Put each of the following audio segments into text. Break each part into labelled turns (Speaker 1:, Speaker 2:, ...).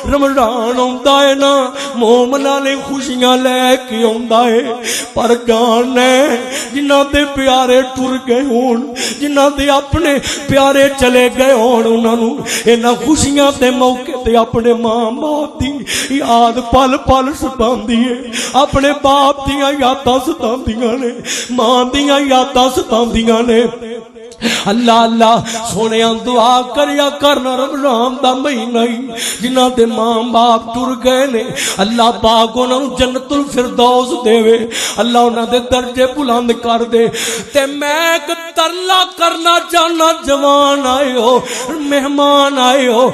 Speaker 1: رمضان آندا ہے نا مومناں نے خوشیاں لے کے آندا ہے پر جان ہے جنہاں دے پیارے ٹر گئے ہون جنہاں دے اپنے پیارے چلے گئے ہون انہاں نوں انہاں خوشیاں دے موقع تے اپنے ماں باپ دی یاد پل پل ستاندی ہے اپنے باپ دیاں یاداں ستاندیاں نے ماں دیاں یاداں ستاندیاں نے اللہ اللہ سونے دعا کریا کرنا رمضان دا مہینہ جنہاں دے ماں باپ ٹر گئے نے اللہ پاک انہاں نوں جنت الفردوس دے اللہ انہاں دے درجے بلند کر دے تے میں ایک ترلا کرنا چاہنا جوان آئے ہو مہمان آئے ہو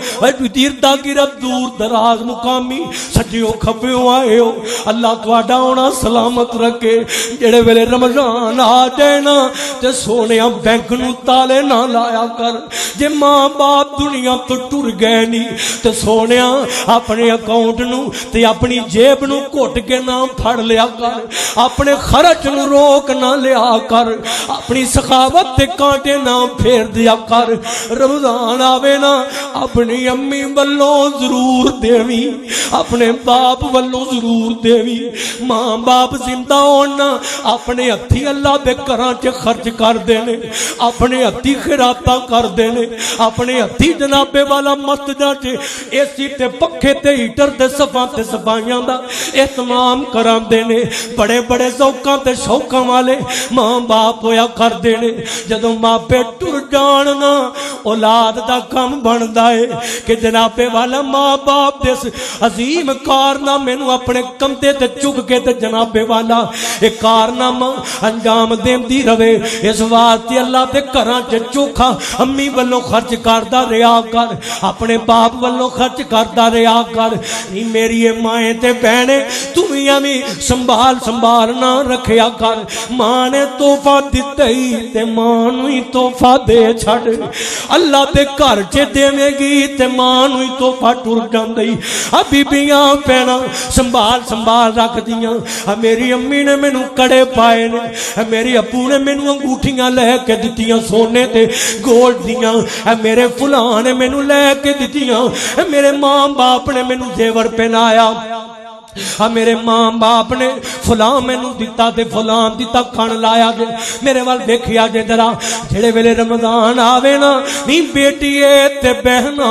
Speaker 1: دیرتا گرد دور دراز مقامی سجیو کھپیو آئے ہو اللہ تواڈا ہونا سلامت رکھے جڑے ویلے رمضان آ جائے نا تے سونے بینک نوں تالے نہ لایا کر جے ماں باپ دنیا تو ٹر گئے نہیں تے سونیا اپنے اکاؤنٹ نو تے اپنی جیب نو گھٹ کے نہ پھڑ لیا کر اپنے خرچ نو روک نہ لیا کر اپنی سخاوت تے کانٹے نہ پھیر دیا کر رمضان آوے نا اپنی امی والوں ضرور دیوی اپنے باپ والوں ضرور دیوی ماں باپ زندہ ہونا اپنے ہتھی اللہ دے گھراں چ خرچ کر دینے اپنے ہتھی خیراتا کر دینے اپنے ہتھی جنابے والا مسجداں چ اے سی تے پکھے تے ہیٹر تے صفاں تے صفائیاں دا اہتمام کران دینے بڑے بڑے ذوقاں تے شوقاں والے ماں باپ ہویا کر دینے جدوں ماں پے ٹر جان نا اولاد دا کم بندا ہے کہ جنابے والا ماں باپ دے عظیم کارنامے نو اپنے کندھے تے چک کے تے جنابے والا اے کارنامہ انجام دیندی رہے اس واسطے اللہ تے گھراں چ چوکھا امی والوں خرچ کردا رہیا کر اپنے باپ والوں خرچ کردا رہیا کر نی میری مائیں تے بہنے تو بھی سنبھال سنبھال نہ رکھیا کر ماں نے تحفہ دتا ہی تے ماں نوں ہی تحفہ دے چھڈ اللہ تے گھر چ دیوے گی تے ماں نوں ہی تحفہ ٹر جاندی ابھی بیاں بہنا سنبھال سنبھال رکھ دیاں میری امی نے مینوں کڑے پائے نے میری ابو نے مینوں انگوٹھیاں لے کے دتیاں سونے تے گولڈ دیاں میرے فلاں نے مینوں لے کے دتیاں میرے ماں باپ نے مینوں زیور پہنایا میرے ماں باپ نے فلاں مینوں دتا تے فلاں دتا کھان لایا جے میرے وال دیکھیا جے ذرا جڑے ویلے رمضان آوے نا نی بیٹیے تے بہنا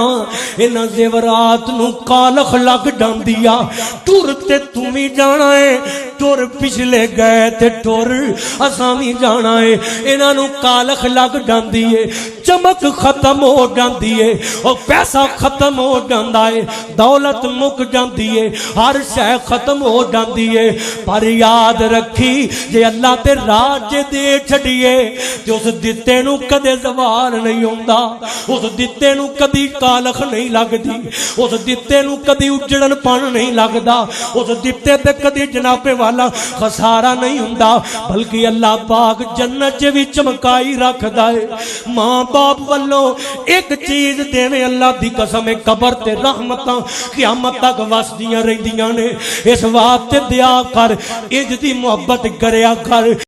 Speaker 1: انہاں زیورات نو کالخ لگ جاندی آ ٹر تے توں وی جانا ہے ٹر پچھلے گئے تے ٹر اساں وی جانا ہے انہاں نو کالخ لگ جاندی ہے چمک ختم ہو جاندی ہے او پیسہ ختم ہو جاندا ہے دولت مک جاندی ہے ہر شے ختم ہو جاندی ہے پر یاد رکھی جے اللہ تے راج دے چھڈیے تے اس دتے نو کدے زوال نہیں ہوندا اس دتے نو کدی کالخ نہیں لگدی اس دتے نو کدی اجڑن پن نہیں لگدا اس دتے تے کدی جنابے والا خسارہ نہیں ہوندا بلکہ اللہ پاک جنت وچ بھی چمکائی رکھدا ہے ماں باپ والوں ایک چیز دیوے اللہ دی قسم قبر تے رحمتاں قیامت تک وسدیاں رہندیاں نے اس واسطے دیا کر انج دی محبت کریا کر